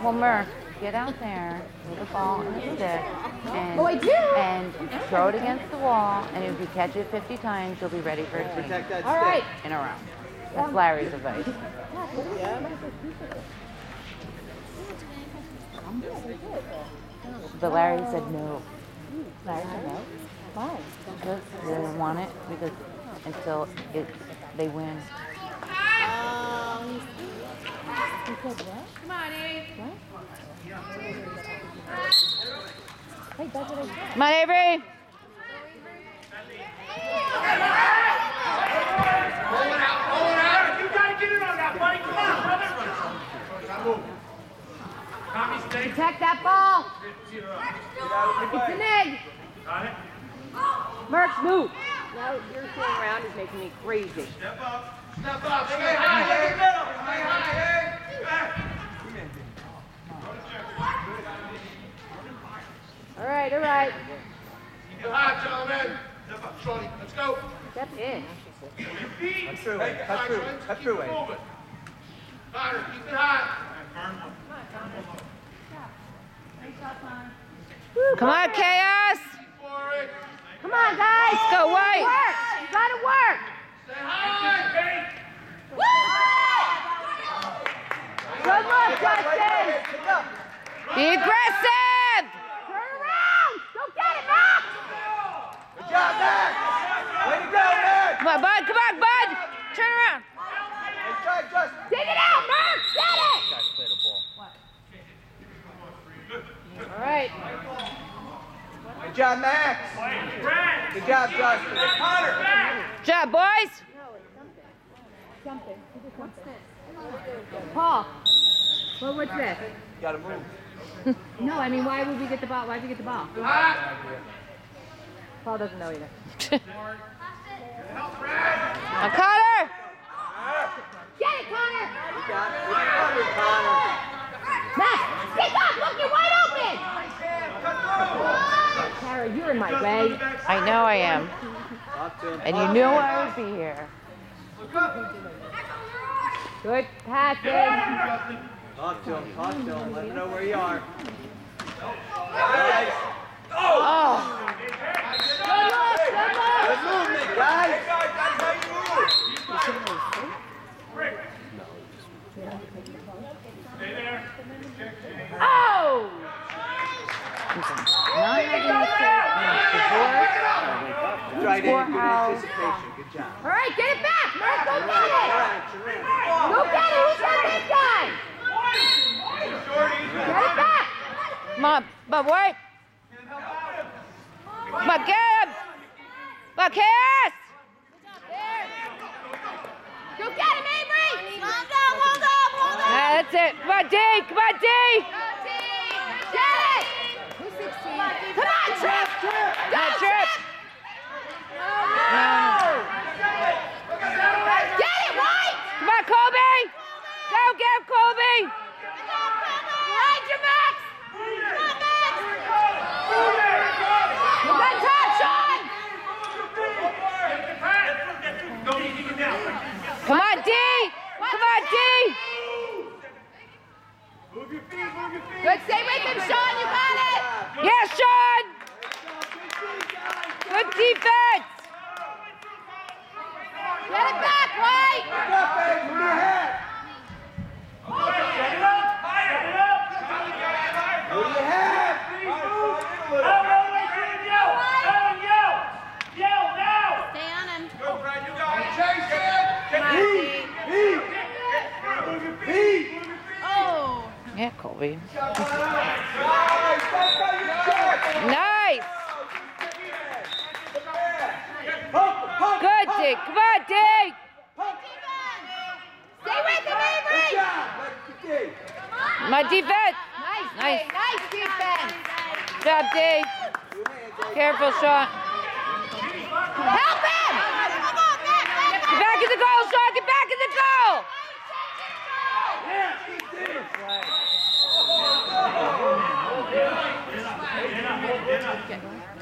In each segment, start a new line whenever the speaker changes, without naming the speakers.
Well, Murph, get out there with the ball and the stick and, throw it against the wall, and if you catch it 50 times, you'll be ready for a team.
All right.
In a row. That's Larry's advice. But Larry said no. Larry said no. Why? Because they don't want it, because until they win. He said what? Come on, Abe. What? Hey, that's what I said. Come on, Avery.
Hold it out. You gotta get it on that, buddy. Come on, brother.
Protect that ball. It's an egg.
Got it.
Merch, move.
Now your thing around is making me crazy.
Step up. Step up. Stay high. Stay middle. Stay high, hey. Back.
All right, all right.
Keep it high, gentlemen. Step up, Shorty. Let's go.
Step in.
Your feet.
Cut through it.
Moving. Connor, keep it high.
Come on, Chaos.
Come on, guys.
Let's go, White.
Work. You gotta work.
Stay high.
Good look, Justin.
Be aggressive.
Turn around. Go get it, Max.
Good job, Max. Way to go, Max.
Come on, Bud. Come on, Bud. Turn around.
Nice try, Justin.
Dig it out, Max. Get it.
All right.
Good job, Max. Good job, Justin. Connor.
Good job, boys.
Something. Paul. Well, what's this?
You gotta move.
No, I mean, why would we get the ball? Why did we get the ball? Paul doesn't know either.
Now, Connor.
Get it, Connor.
You got it. Good cover, Connor.
Max, pick up. Look, you're wide open. Tara, you're in my way.
I know I am.
Talk to him.
And you knew I would be here.
Good passing.
Talk to him. Let him know where you are. Nice.
Oh.
Good movement, guys.
Oh!
Right in. Good anticipation. Good job.
All right, get it back. Mark, go get it. Go get it. Who's that big guy? Get it back.
Come on, but wait. Come on, get him. Come on, Chaos.
Go get him, Avery.
Hold up.
That's it. Come on, D. Come on, D.
Get it. Who's 16? Come on, Trip. Go,
Trip.
No. Get it right.
Come on, Colby. Go get him, Colby.
Right, your Max. Good touch, Sean.
Come on, D. Come on, D.
Good, stay with him, Sean. You got it.
Yeah, Sean. Good defense.
Get it back, White.
Good up, babe. Move your head. Move your head.
Stay on him.
Go, Brad. You got it. Chase it.
Heat.
Oh.
Yeah, Colby.
Nice.
Nice. Good, D. Come on, D.
Stay with him, Avery.
My defense.
Nice defense.
Good job, D. Careful, Sean.
Help him.
Get back in the goal, Sean. Get back in the goal.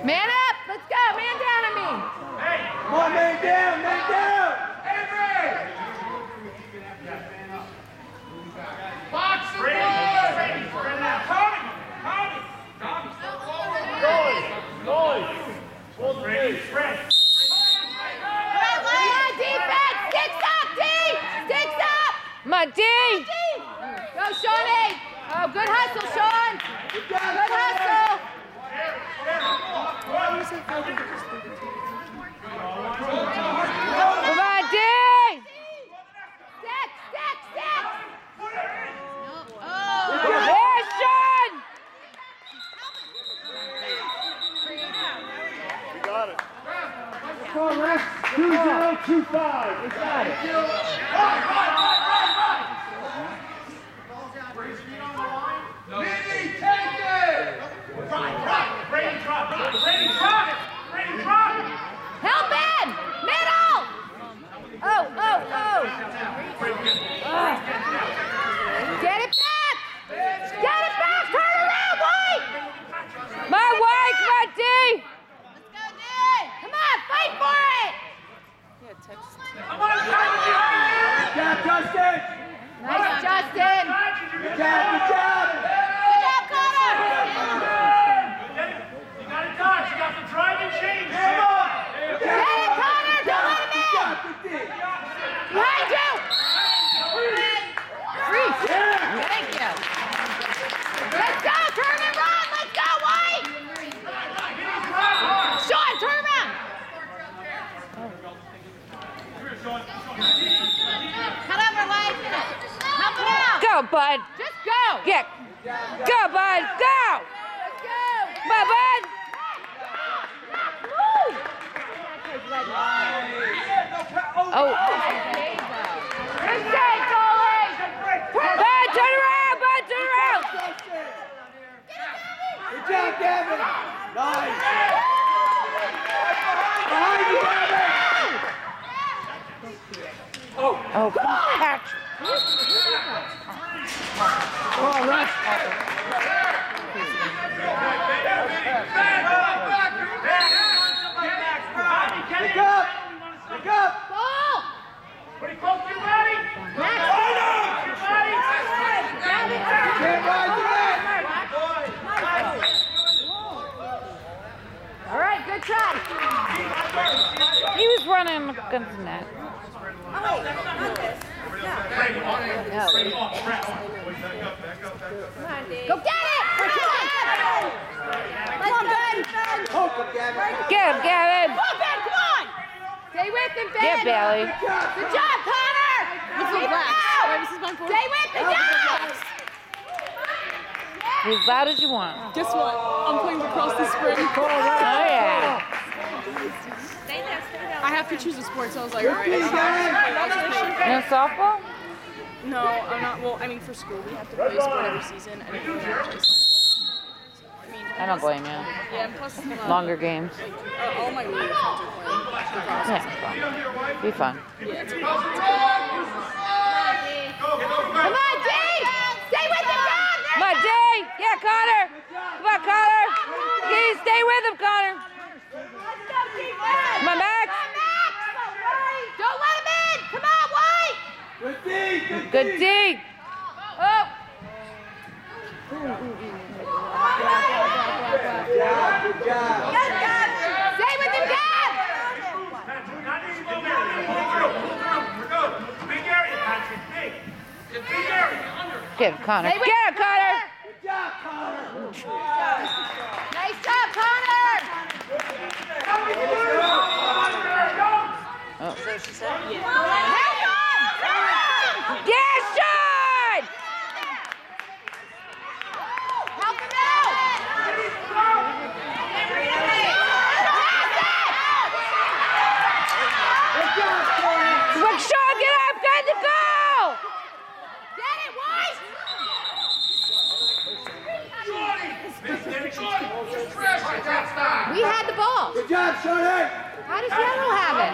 Man up. Let's go. Man down on me.
Come on, man down.
Box the ball.
Go, Shawnee! Oh, good hustle, Sean! Good hustle!
Come on, D!
Stick, stick, stick!
There, Sean!
You got it. Come on, Rex. 2025. We got it.
Minnie, take it!
Brady, drop it.
Help in! Middle! Oh, oh, oh! Get it back! Get it back! Turn around, White!
My White, come on, D!
Come on, fight for it!
Come on,
Good job, Justin!
Nice, Justin!
Good job, good job!
Good job, Connor!
You got it done. You got the drive and change.
Come on!
Get it, Connor! Don't let him in! Behind you! Freeze! Thank you! Let's go! Turn and run! Let's go, White! Sean, turn around! Cut over, White! Help him out!
Go, bud.
Just go!
Yeah. Go, bud. Go.
Let's go!
Come on, bud.
Move!
Oh.
Good save, goalie!
Bud, turn around. Bud, turn around.
Good job, Gavin! Nice! Behind you, Gavin!
Oh, catch.
Come on, Rex! Pick up! Pick up!
Ball!
Pretty close to your body.
Max!
Your body.
Can't rise to that!
All right, good try.
He was running against the net.
Go get it! Come on, Ben!
Hook him, Gavin!
Get him, Gavin.
Come on, Ben, come on! Stay with him, Ben!
Get Bailey.
Good job, Connor! Keep him out! Stay with him, yes!
Be as loud as you want.
Guess what? I'm playing across the spring.
Oh, yeah.
I have to choose a sport, so I was like, all right.
No softball?
No, I'm not. Well, I mean, for school, we have to play a sport every season, and if we have to play softball. I mean,
I don't blame you.
yeah, and plus,
Longer games.
all my league friends are playing.
Yeah, fun. Be fun.
Yeah, it's
Come on, Dave! Stay with him, John!
Come on, Jay. Yeah, Connor. Come on, Connor. Yeah, stay with him, Connor. Come on, Max.
Don't let him in! Come on, White!
Good D!
Good D.
Oh!
Good job!
Stay with him, Gab!
Not easy, Pull through. Big area, Patrick. Big. Big area.
Get him, Connor.
Stay with
Get him, Connor.
Good job, Connor!
Nice job, Connor!
Oh.
Hang on!
Yeah, Sean.
Help him out!
Look, Sean, get up. Got the goal.
Get it, White! We had the ball.
Good job, Shorty!
How does Yellow have it?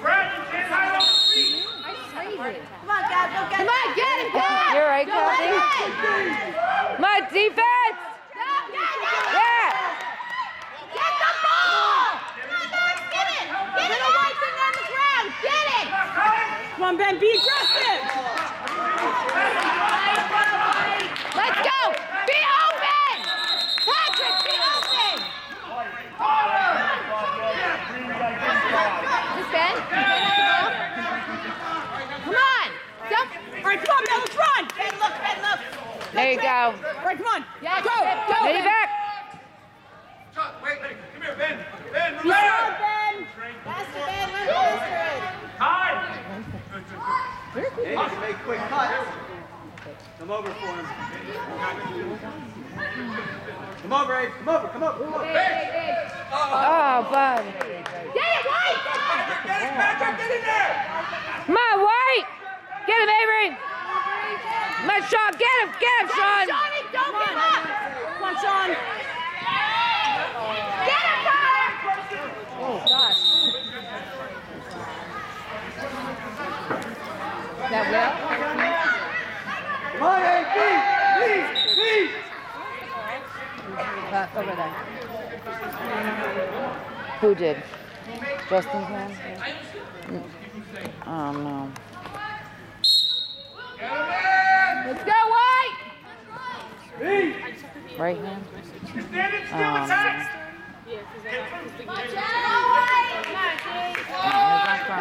Brad, you can't hide on the feet.
That's crazy. Come on, Gab, go get it. Come on, get him, Gab!
You're right,
Don't let
Kathy.
him in.
Come on, defense. Yeah.
Get the ball! Get it! Get it! White thing on the ground! Get it!
Come on, Ben, be aggressive.
Let's go! Be open! Patrick, be open! Just Ben? Come on! Don't... All right,
There you go.
Right, come on.
Yeah,
Go.
Get it back.
Chuck, wait, come here, Ben. Ben, move
He's
back.
strong, Ben. Faster, Ben. Run faster.
Time.
Hey, you can make quick cuts. Come over for him. Come over, Abe. Come over, come over, come over.
Oh, bud.
Get it, White.
Get it, Patrick, get in there.
Come on, White. Get him, Avery. Come on, Sean. Get him, Sean.
Johnny, don't give up.
Come on, Sean.
Get him, Tyler.
Oh, gosh. That will?
Come on, Abe. Feet.
Over there.
Who did? Justin can? Oh, no.
Let's go, White.
Right hand?
Standing still, attack.
Come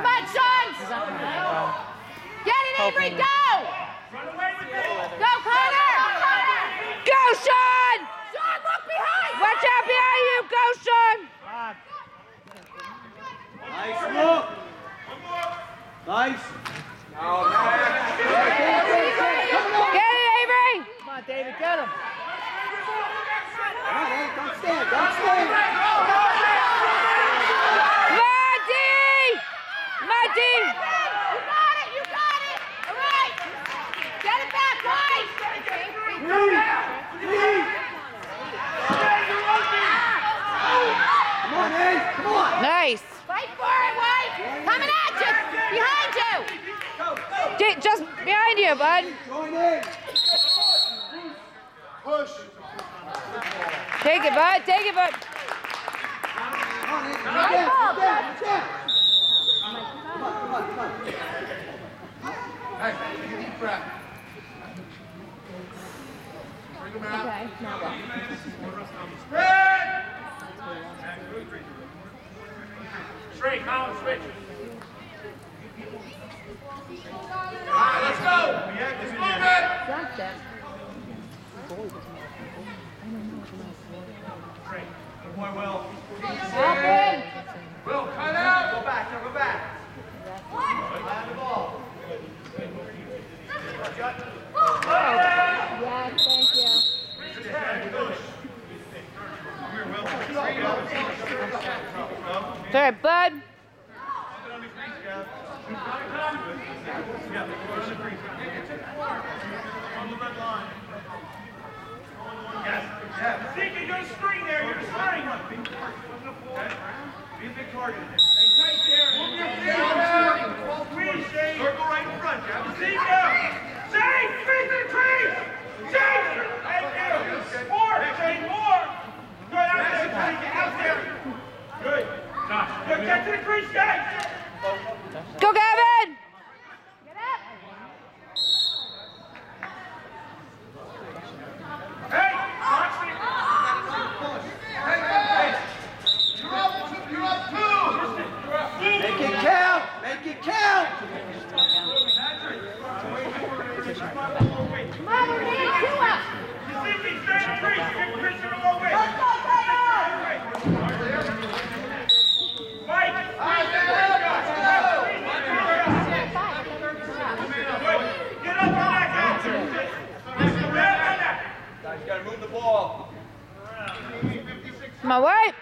on, Sean. Get it, Avery. Go.
Run away with it.
Go, Connor.
Go, Sean!
Sean, look behind.
Watch out behind you. Go, Sean!
Nice look. Nice.
Get it, Avery!
Come on, David, get him. Come on, Abe, don't stand, don't stand.
Come on, D! Come on, D!
You got it. All right. Get it back, White.
Come on, Abe, come on.
Nice.
Fight for it, White. Coming at you. Behind you.
Just behind you, bud.
Join in. Push.
Take it, bud. Take it, bud.
Come on, Abe. Get down, get down, get down. Come on, come on, come on.
Hey, deep breath. Bring him out.
Okay, now what?
Spread. Straight, Kaos, switch. All right, let's go. Let's move it.
That's it.
Straight. Good boy, Will.
Help him.
Will, cut out.
Go back, now go back. Eye on the ball.
Yes, thank you.
It's all right, bud.
Zeke, you're going to screen there. You're going to screen. Be a big target. Stay tight there. Move your feet. Squeeze, Shane. Circle right in front, Jeff. Zeke down. Shane, face the trees. Shane. Thank you. More, Shane, more. Good, out there, Shane. Get out there. Good. Good, get to the crease, guys.
Go, Gavin!
Hey, watch me. Hey. You're up two.
Make it count, make it count.
Come on, we're getting two up.
Zeke, stay in the crease. You're getting Chris in the low way.
Let's go, Taylor.
Mike, get up on that guy. Guys, gotta move the ball.
Come on, White.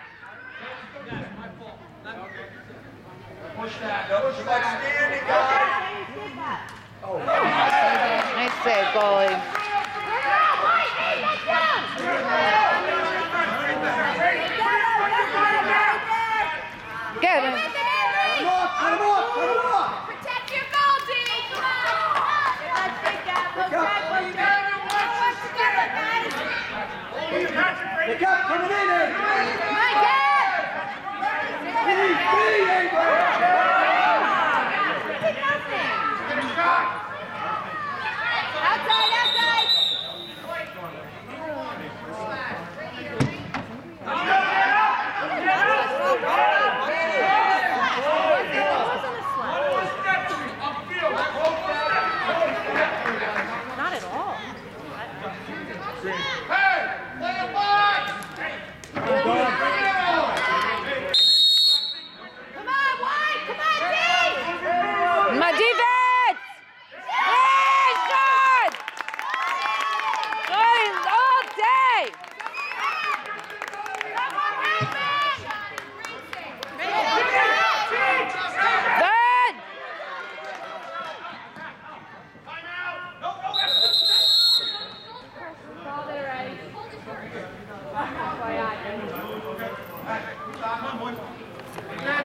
Push that. Push that. Standing, guys.
Nice save, goalie. Get him.
Cut him off, cut him off, cut him off.
Protect your goal, Dee. Come on. Let's take that. Let's
Pick up. Pick up, coming in there.
My God. Outside, outside.
My defense!